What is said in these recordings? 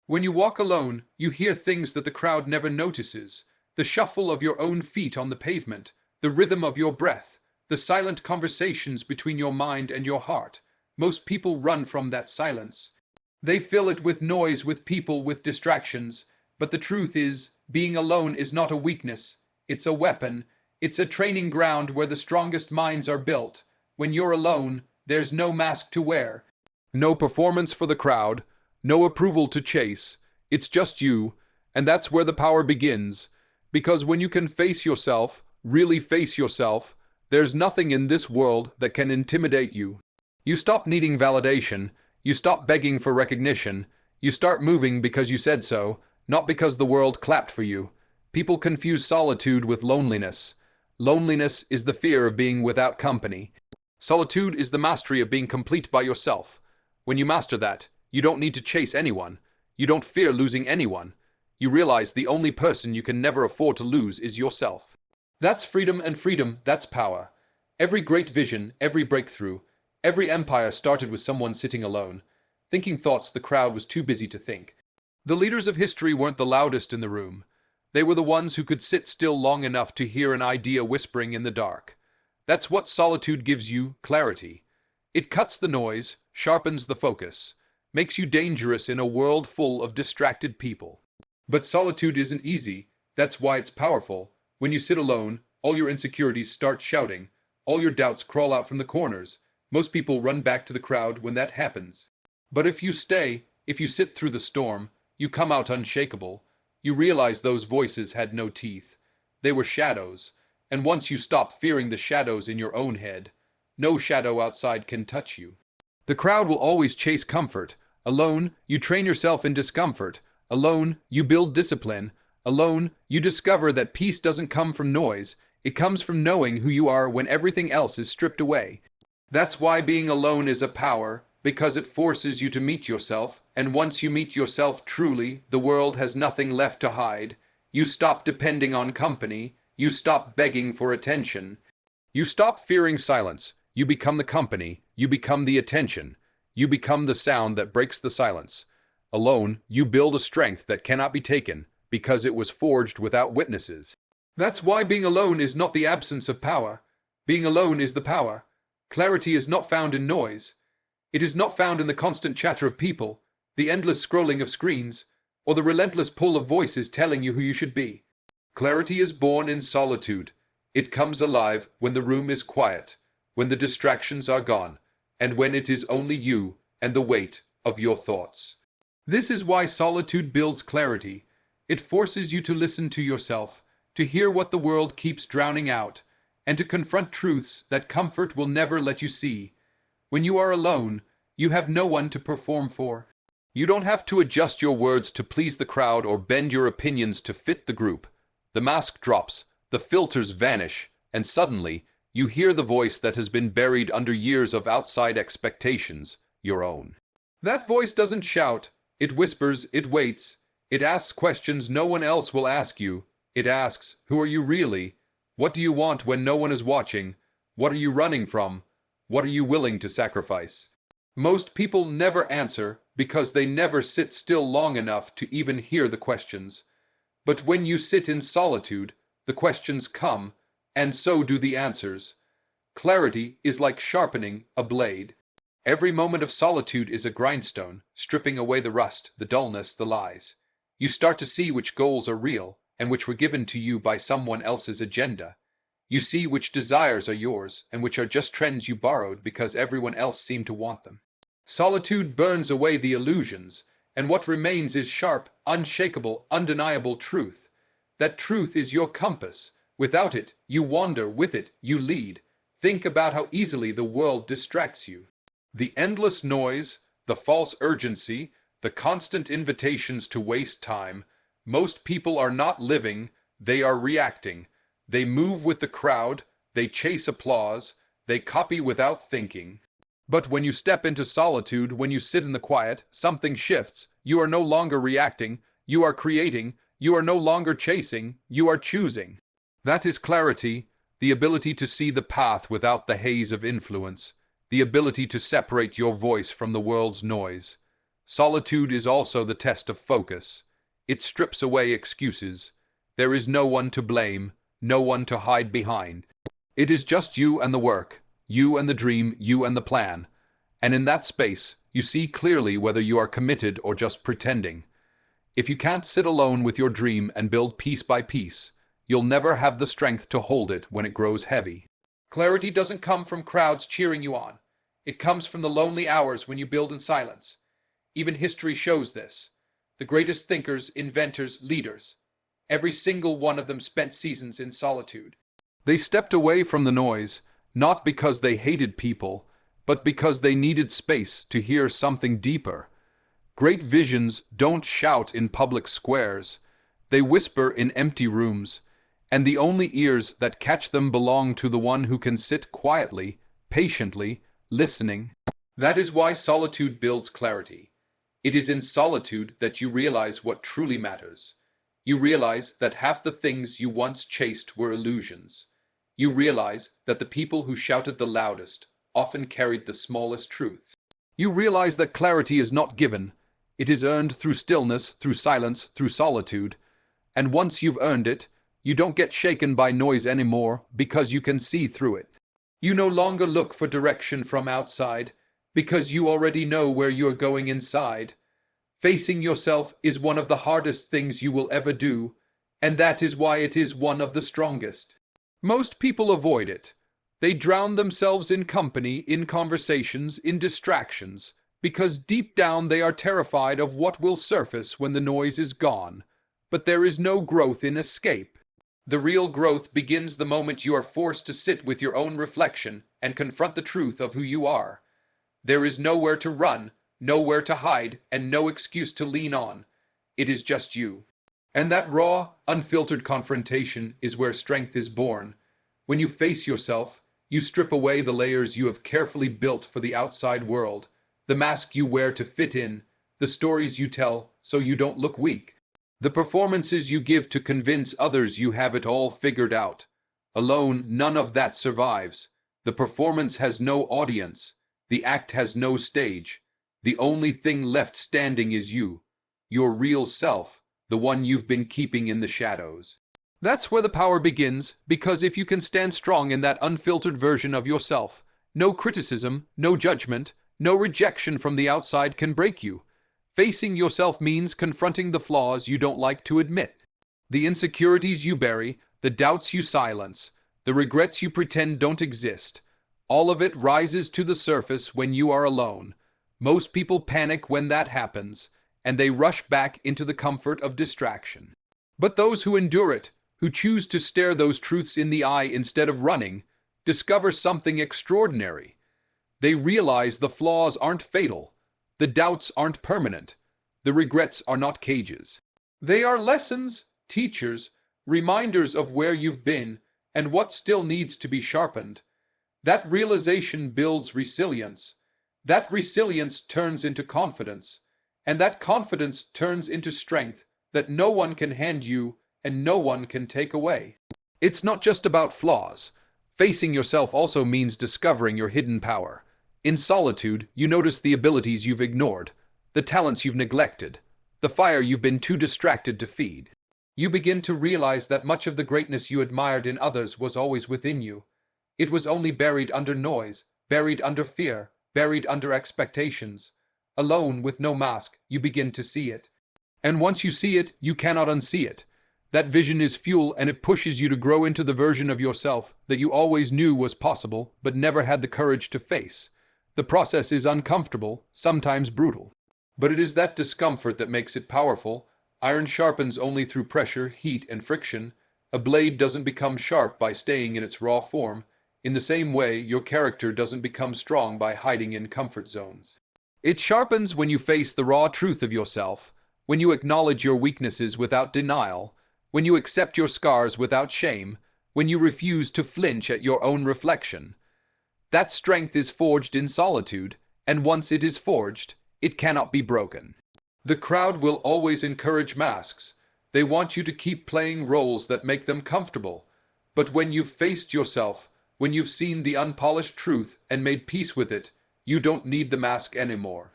When you walk alone, you hear things that the crowd never notices. The shuffle of your own feet on the pavement, the rhythm of your breath, the silent conversations between your mind and your heart. Most people run from that silence. They fill it with noise, with people, with distractions. But the truth is, being alone is not a weakness. It's a weapon. It's a training ground where the strongest minds are built. When you're alone, there's no mask to wear, no performance for the crowd, no approval to chase. It's just you, and that's where the power begins. Because when you can face yourself, really face yourself, there's nothing in this world that can intimidate you. You stop needing validation. You stop begging for recognition. You start moving because you said so, not because the world clapped for you. People confuse solitude with loneliness. Loneliness is the fear of being without company. Solitude is the mastery of being complete by yourself. When you master that, you don't need to chase anyone. You don't fear losing anyone. You realize the only person you can never afford to lose is yourself. That's freedom, and freedom, that's power. Every great vision, every breakthrough, every empire started with someone sitting alone, thinking thoughts the crowd was too busy to think. The leaders of history weren't the loudest in the room. They were the ones who could sit still long enough to hear an idea whispering in the dark. That's what solitude gives you, clarity. It cuts the noise, sharpens the focus, makes you dangerous in a world full of distracted people. But solitude isn't easy. That's why it's powerful. When you sit alone, all your insecurities start shouting. All your doubts crawl out from the corners. Most people run back to the crowd when that happens. But if you stay, if you sit through the storm, you come out unshakable. You realize those voices had no teeth. They were shadows. And once you stop fearing the shadows in your own head, no shadow outside can touch you. The crowd will always chase comfort. Alone, you train yourself in discomfort. Alone, you build discipline. Alone, you discover that peace doesn't come from noise. It comes from knowing who you are when everything else is stripped away. That's why being alone is a power, because it forces you to meet yourself, and once you meet yourself truly, the world has nothing left to hide. You stop depending on company. You stop begging for attention. You stop fearing silence. You become the company. You become the attention. You become the sound that breaks the silence. Alone, you build a strength that cannot be taken, because it was forged without witnesses. That's why being alone is not the absence of power. Being alone is the power. Clarity is not found in noise. It is not found in the constant chatter of people, the endless scrolling of screens, or the relentless pull of voices telling you who you should be. Clarity is born in solitude. It comes alive when the room is quiet, when the distractions are gone, and when it is only you and the weight of your thoughts. This is why solitude builds clarity. It forces you to listen to yourself, to hear what the world keeps drowning out, and to confront truths that comfort will never let you see. When you are alone, you have no one to perform for. You don't have to adjust your words to please the crowd or bend your opinions to fit the group. The mask drops, the filters vanish, and suddenly, you hear the voice that has been buried under years of outside expectations, your own. That voice doesn't shout. It whispers, it waits. It asks questions no one else will ask you. It asks, who are you really? What do you want when no one is watching? What are you running from? What are you willing to sacrifice? Most people never answer because they never sit still long enough to even hear the questions. But when you sit in solitude, the questions come, and so do the answers. Clarity is like sharpening a blade. Every moment of solitude is a grindstone, stripping away the rust, the dullness, the lies. You start to see which goals are real and which were given to you by someone else's agenda. You see which desires are yours and which are just trends you borrowed because everyone else seemed to want them. Solitude burns away the illusions, and what remains is sharp, unshakable, undeniable truth. That truth is your compass. Without it, you wander. With it, you lead. Think about how easily the world distracts you. The endless noise, the false urgency, the constant invitations to waste time. Most people are not living, they are reacting. They move with the crowd, they chase applause, they copy without thinking. But when you step into solitude, when you sit in the quiet, something shifts. You are no longer reacting, you are creating. You are no longer chasing, you are choosing. That is clarity, the ability to see the path without the haze of influence, the ability to separate your voice from the world's noise. Solitude is also the test of focus. It strips away excuses. There is no one to blame, no one to hide behind. It is just you and the work, you and the dream, you and the plan. And in that space, you see clearly whether you are committed or just pretending. If you can't sit alone with your dream and build piece by piece, you'll never have the strength to hold it when it grows heavy. Clarity doesn't come from crowds cheering you on. It comes from the lonely hours when you build in silence. Even history shows this. The greatest thinkers, inventors, leaders, every single one of them spent seasons in solitude. They stepped away from the noise, not because they hated people, but because they needed space to hear something deeper. Great visions don't shout in public squares. They whisper in empty rooms, and the only ears that catch them belong to the one who can sit quietly, patiently, listening. That is why solitude builds clarity. It is in solitude that you realize what truly matters. You realize that half the things you once chased were illusions. You realize that the people who shouted the loudest often carried the smallest truth. You realize that clarity is not given. It is earned through stillness, through silence, through solitude. And once you've earned it, you don't get shaken by noise anymore because you can see through it. You no longer look for direction from outside because you already know where you're going inside. Facing yourself is one of the hardest things you will ever do, and that is why it is one of the strongest. Most people avoid it. They drown themselves in company, in conversations, in distractions, because deep down they are terrified of what will surface when the noise is gone. But there is no growth in escape. The real growth begins the moment you are forced to sit with your own reflection and confront the truth of who you are. There is nowhere to run, nowhere to hide, and no excuse to lean on. It is just you. And that raw, unfiltered confrontation is where strength is born. When you face yourself, you strip away the layers you have carefully built for the outside world, the mask you wear to fit in, the stories you tell so you don't look weak, the performances you give to convince others you have it all figured out. Alone, none of that survives. The performance has no audience. The act has no stage. The only thing left standing is you, your real self, the one you've been keeping in the shadows. That's where the power begins, because if you can stand strong in that unfiltered version of yourself, no criticism, no judgment, no rejection from the outside can break you. Facing yourself means confronting the flaws you don't like to admit, the insecurities you bury, the doubts you silence, the regrets you pretend don't exist. All of it rises to the surface when you are alone. Most people panic when that happens, and they rush back into the comfort of distraction. But those who endure it, who choose to stare those truths in the eye instead of running, discover something extraordinary. They realize the flaws aren't fatal, the doubts aren't permanent, the regrets are not cages. They are lessons, teachers, reminders of where you've been and what still needs to be sharpened. That realization builds resilience. That resilience turns into confidence, and that confidence turns into strength that no one can hand you and no one can take away. It's not just about flaws. Facing yourself also means discovering your hidden power. In solitude, you notice the abilities you've ignored, the talents you've neglected, the fire you've been too distracted to feed. You begin to realize that much of the greatness you admired in others was always within you. It was only buried under noise, buried under fear, buried under expectations. Alone, with no mask, you begin to see it. And once you see it, you cannot unsee it. That vision is fuel, and it pushes you to grow into the version of yourself that you always knew was possible, but never had the courage to face. The process is uncomfortable, sometimes brutal. But it is that discomfort that makes it powerful. Iron sharpens only through pressure, heat, and friction. A blade doesn't become sharp by staying in its raw form. In the same way, your character doesn't become strong by hiding in comfort zones. It sharpens when you face the raw truth of yourself, when you acknowledge your weaknesses without denial, when you accept your scars without shame, when you refuse to flinch at your own reflection. That strength is forged in solitude, and once it is forged, it cannot be broken. The crowd will always encourage masks. They want you to keep playing roles that make them comfortable. But when you've faced yourself, when you've seen the unpolished truth and made peace with it, you don't need the mask anymore.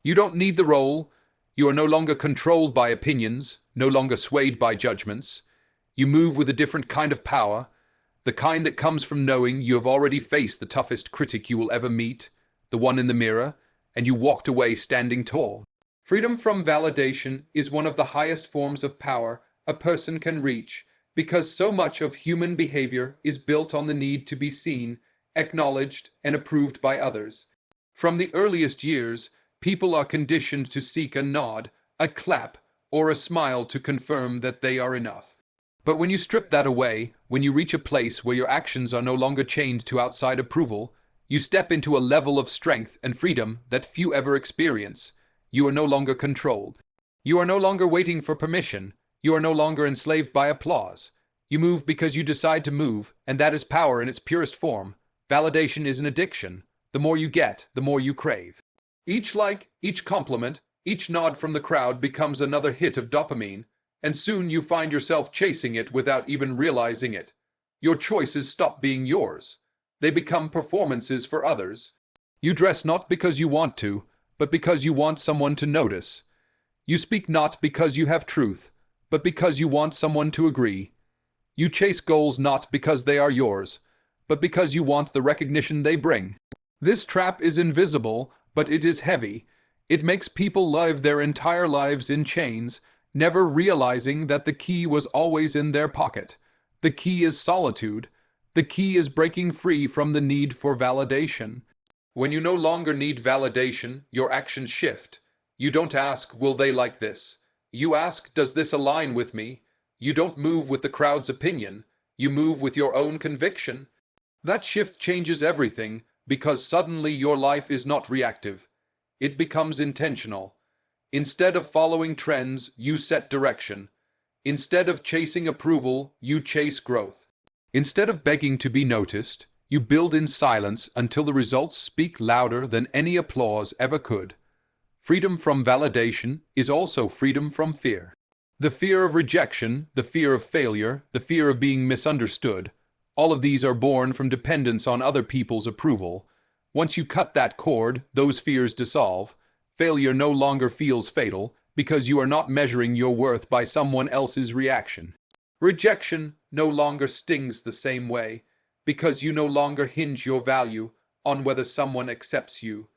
You don't need the role. You are no longer controlled by opinions, no longer swayed by judgments. You move with a different kind of power, the kind that comes from knowing you have already faced the toughest critic you will ever meet, the one in the mirror, and you walked away standing tall. Freedom from validation is one of the highest forms of power a person can reach, because so much of human behavior is built on the need to be seen, acknowledged, and approved by others. From the earliest years, people are conditioned to seek a nod, a clap, or a smile to confirm that they are enough. But when you strip that away, when you reach a place where your actions are no longer chained to outside approval, you step into a level of strength and freedom that few ever experience. You are no longer controlled. You are no longer waiting for permission. You are no longer enslaved by applause. You move because you decide to move, and that is power in its purest form. Validation is an addiction. The more you get, the more you crave. Each like, each compliment, each nod from the crowd becomes another hit of dopamine, and soon you find yourself chasing it without even realizing it. Your choices stop being yours. They become performances for others. You dress not because you want to, but because you want someone to notice. You speak not because you have truth, but because you want someone to agree. You chase goals not because they are yours, but because you want the recognition they bring. This trap is invisible, but it is heavy. It makes people live their entire lives in chains, never realizing that the key was always in their pocket. The key is solitude. The key is breaking free from the need for validation. When you no longer need validation, your actions shift. You don't ask, will they like this? You ask, does this align with me? You don't move with the crowd's opinion. You move with your own conviction. That shift changes everything, because suddenly your life is not reactive. It becomes intentional. Instead of following trends, you set direction. Instead of chasing approval, you chase growth. Instead of begging to be noticed, you build in silence until the results speak louder than any applause ever could. Freedom from validation is also freedom from fear. The fear of rejection, the fear of failure, the fear of being misunderstood, all of these are born from dependence on other people's approval. Once you cut that cord, those fears dissolve. Failure no longer feels fatal because you are not measuring your worth by someone else's reaction. Rejection no longer stings the same way because you no longer hinge your value on whether someone accepts you.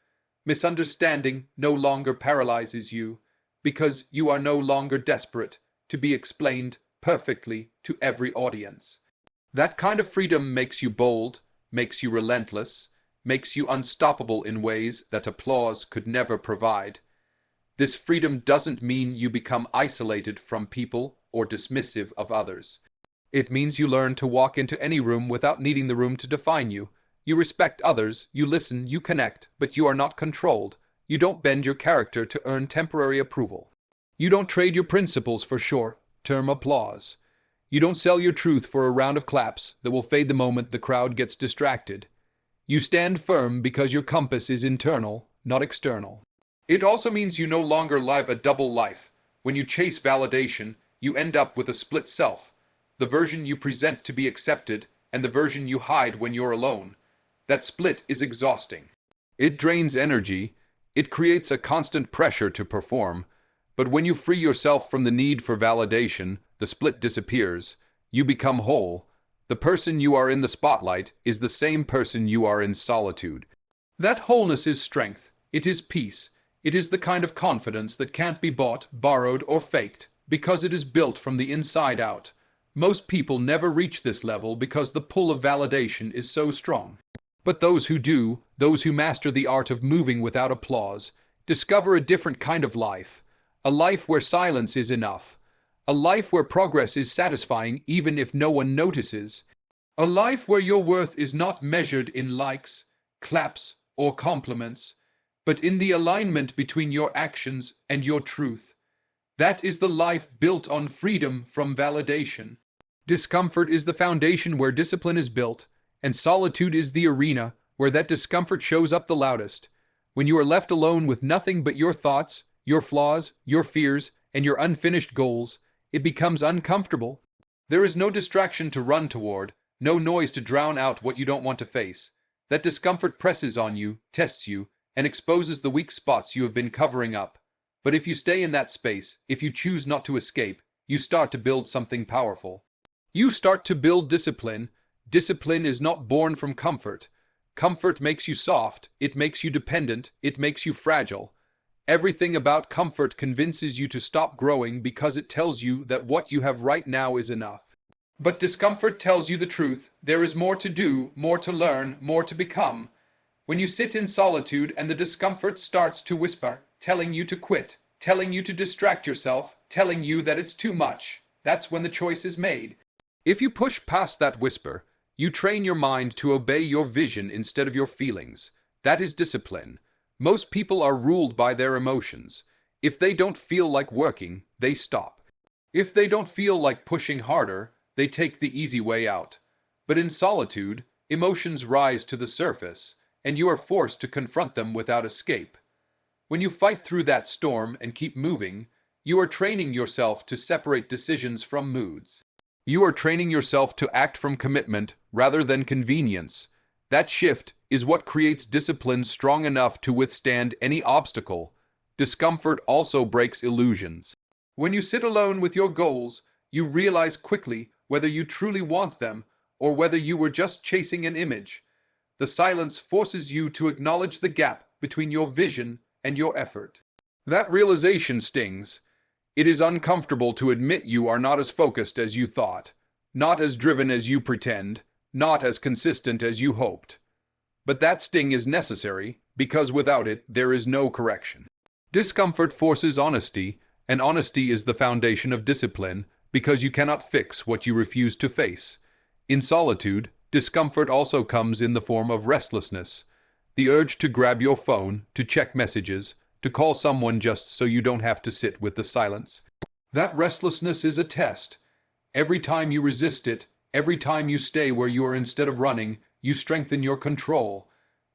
Misunderstanding no longer paralyzes you because you are no longer desperate to be explained perfectly to every audience. That kind of freedom makes you bold, makes you relentless, makes you unstoppable in ways that applause could never provide. This freedom doesn't mean you become isolated from people or dismissive of others. It means you learn to walk into any room without needing the room to define you. You respect others, you listen, you connect, but you are not controlled. You don't bend your character to earn temporary approval. You don't trade your principles for short-term applause. You don't sell your truth for a round of claps that will fade the moment the crowd gets distracted. You stand firm because your compass is internal, not external. It also means you no longer live a double life. When you chase validation, you end up with a split self. The version you present to be accepted and the version you hide when you're alone. That split is exhausting. It drains energy. It creates a constant pressure to perform. But when you free yourself from the need for validation, the split disappears. You become whole. The person you are in the spotlight is the same person you are in solitude. That wholeness is strength. It is peace. It is the kind of confidence that can't be bought, borrowed, or faked, because it is built from the inside out. Most people never reach this level because the pull of validation is so strong. But those who do, those who master the art of moving without applause, discover a different kind of life. A life where silence is enough. A life where progress is satisfying even if no one notices. A life where your worth is not measured in likes, claps, or compliments, but in the alignment between your actions and your truth. That is the life built on freedom from validation. Discomfort is the foundation where discipline is built, and solitude is the arena where that discomfort shows up the loudest. When you are left alone with nothing but your thoughts, your flaws, your fears, and your unfinished goals, it becomes uncomfortable. There is no distraction to run toward, no noise to drown out what you don't want to face. That discomfort presses on you, tests you, and exposes the weak spots you have been covering up. But if you stay in that space, if you choose not to escape, you start to build something powerful. You start to build discipline. Discipline is not born from comfort. Comfort makes you soft, it makes you dependent, it makes you fragile. Everything about comfort convinces you to stop growing because it tells you that what you have right now is enough. But discomfort tells you the truth. There is more to do, more to learn, more to become. When you sit in solitude and the discomfort starts to whisper, telling you to quit, telling you to distract yourself, telling you that it's too much, that's when the choice is made. If you push past that whisper, you train your mind to obey your vision instead of your feelings. That is discipline. Most people are ruled by their emotions. If they don't feel like working, they stop. If they don't feel like pushing harder, they take the easy way out. But in solitude, emotions rise to the surface, and you are forced to confront them without escape. When you fight through that storm and keep moving, you are training yourself to separate decisions from moods. You are training yourself to act from commitment rather than convenience. That shift is what creates discipline strong enough to withstand any obstacle. Discomfort also breaks illusions. When you sit alone with your goals, you realize quickly whether you truly want them or whether you were just chasing an image. The silence forces you to acknowledge the gap between your vision and your effort. That realization stings. It is uncomfortable to admit you are not as focused as you thought, not as driven as you pretend, not as consistent as you hoped. But that sting is necessary, because without it, there is no correction. Discomfort forces honesty, and honesty is the foundation of discipline, because you cannot fix what you refuse to face. In solitude, discomfort also comes in the form of restlessness, the urge to grab your phone, to check messages, to call someone just so you don't have to sit with the silence. That restlessness is a test. Every time you resist it, every time you stay where you are instead of running, you strengthen your control.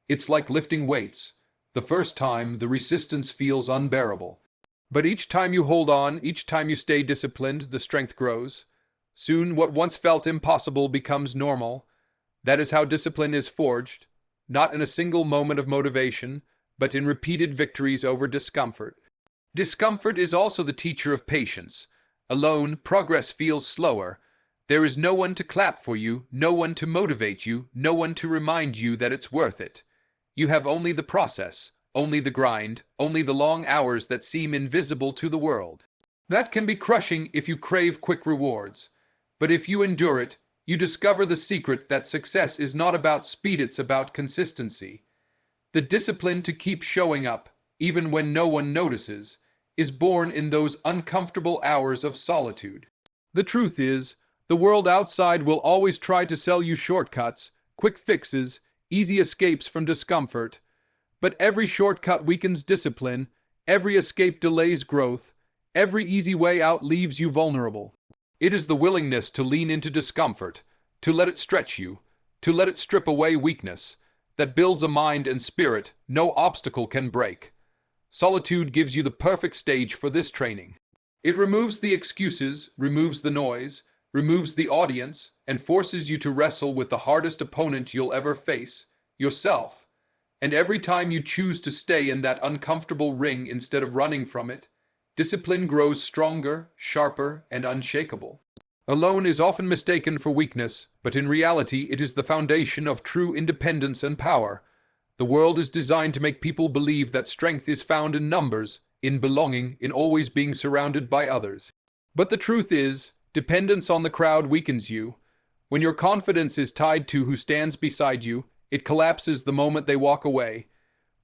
It's like lifting weights. The first time, the resistance feels unbearable. But each time you hold on, each time you stay disciplined, the strength grows. Soon, what once felt impossible becomes normal. That is how discipline is forged, not in a single moment of motivation, but in repeated victories over discomfort. Discomfort is also the teacher of patience. Alone, progress feels slower. There is no one to clap for you, no one to motivate you, no one to remind you that it's worth it. You have only the process, only the grind, only the long hours that seem invisible to the world. That can be crushing if you crave quick rewards. But if you endure it, you discover the secret that success is not about speed, it's about consistency. The discipline to keep showing up, even when no one notices, is born in those uncomfortable hours of solitude. The truth is, the world outside will always try to sell you shortcuts, quick fixes, easy escapes from discomfort. But every shortcut weakens discipline, every escape delays growth, every easy way out leaves you vulnerable. It is the willingness to lean into discomfort, to let it stretch you, to let it strip away weakness, that builds a mind and spirit no obstacle can break. Solitude gives you the perfect stage for this training. It removes the excuses, removes the noise, removes the audience, and forces you to wrestle with the hardest opponent you'll ever face, yourself. And every time you choose to stay in that uncomfortable ring instead of running from it, discipline grows stronger, sharper, and unshakable. Alone is often mistaken for weakness, but in reality it is the foundation of true independence and power. The world is designed to make people believe that strength is found in numbers, in belonging, in always being surrounded by others. But the truth is, dependence on the crowd weakens you. When your confidence is tied to who stands beside you, it collapses the moment they walk away.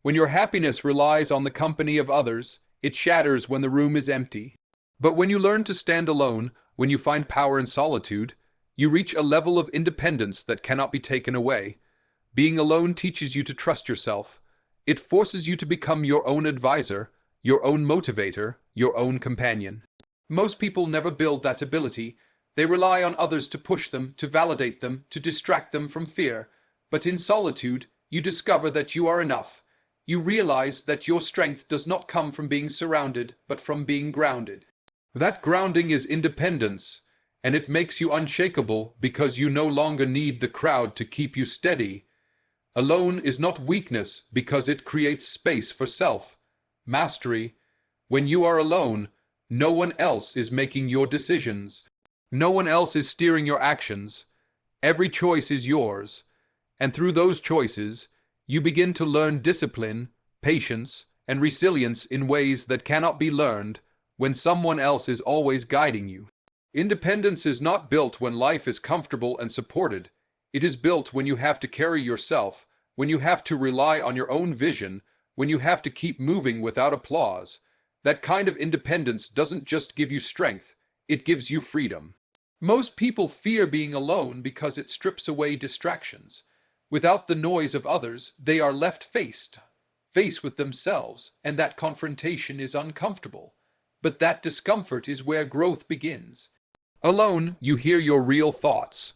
When your happiness relies on the company of others, it shatters when the room is empty. But when you learn to stand alone, when you find power in solitude, you reach a level of independence that cannot be taken away. Being alone teaches you to trust yourself. It forces you to become your own advisor, your own motivator, your own companion. Most people never build that ability. They rely on others to push them, to validate them, to distract them from fear. But in solitude, you discover that you are enough. You realize that your strength does not come from being surrounded, but from being grounded. That grounding is independence, and it makes you unshakable because you no longer need the crowd to keep you steady. Alone is not weakness because it creates space for self-mastery. When you are alone, no one else is making your decisions. No one else is steering your actions. Every choice is yours. And through those choices, you begin to learn discipline, patience, and resilience in ways that cannot be learned when someone else is always guiding you. Independence is not built when life is comfortable and supported. It is built when you have to carry yourself, when you have to rely on your own vision, when you have to keep moving without applause. That kind of independence doesn't just give you strength, it gives you freedom. Most people fear being alone because it strips away distractions. Without the noise of others, they are left face with themselves, and that confrontation is uncomfortable. But that discomfort is where growth begins. Alone, you hear your real thoughts.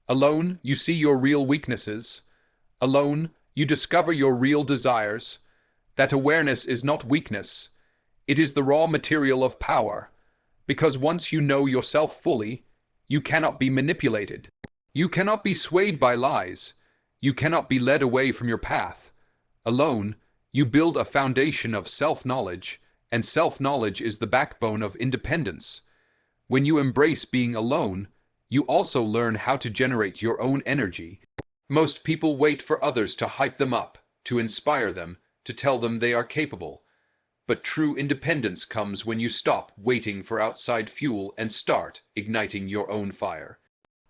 Alone, you see your real weaknesses. Alone, you discover your real desires. That awareness is not weakness. It is the raw material of power. Because once you know yourself fully, you cannot be manipulated. You cannot be swayed by lies. You cannot be led away from your path. Alone, you build a foundation of self-knowledge, and self-knowledge is the backbone of independence. When you embrace being alone, you also learn how to generate your own energy. Most people wait for others to hype them up, to inspire them, to tell them they are capable. But true independence comes when you stop waiting for outside fuel and start igniting your own fire.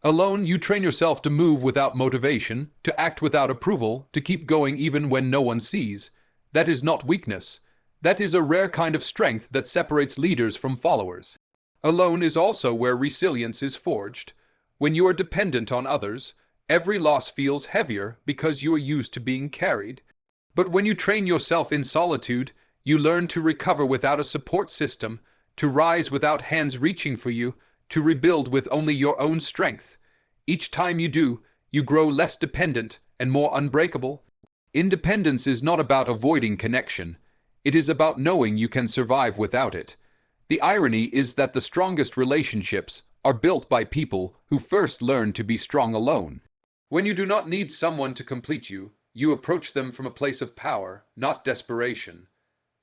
Alone, you train yourself to move without motivation, to act without approval, to keep going even when no one sees. That is not weakness. That is a rare kind of strength that separates leaders from followers. Alone is also where resilience is forged. When you are dependent on others, every loss feels heavier because you are used to being carried. But when you train yourself in solitude, you learn to recover without a support system, to rise without hands reaching for you, to rebuild with only your own strength. Each time you do, you grow less dependent and more unbreakable. Independence is not about avoiding connection. It is about knowing you can survive without it. The irony is that the strongest relationships are built by people who first learn to be strong alone. When you do not need someone to complete you, you approach them from a place of power, not desperation.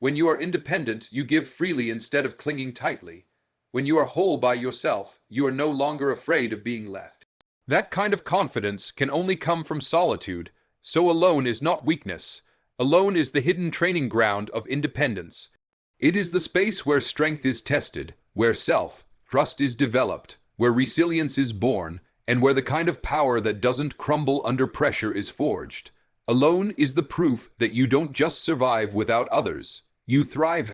When you are independent, you give freely instead of clinging tightly. When you are whole by yourself, you are no longer afraid of being left. That kind of confidence can only come from solitude, so alone is not weakness. Alone is the hidden training ground of independence. It is the space where strength is tested, where self-trust is developed, where resilience is born, and where the kind of power that doesn't crumble under pressure is forged. Alone is the proof that you don't just survive without others, you thrive.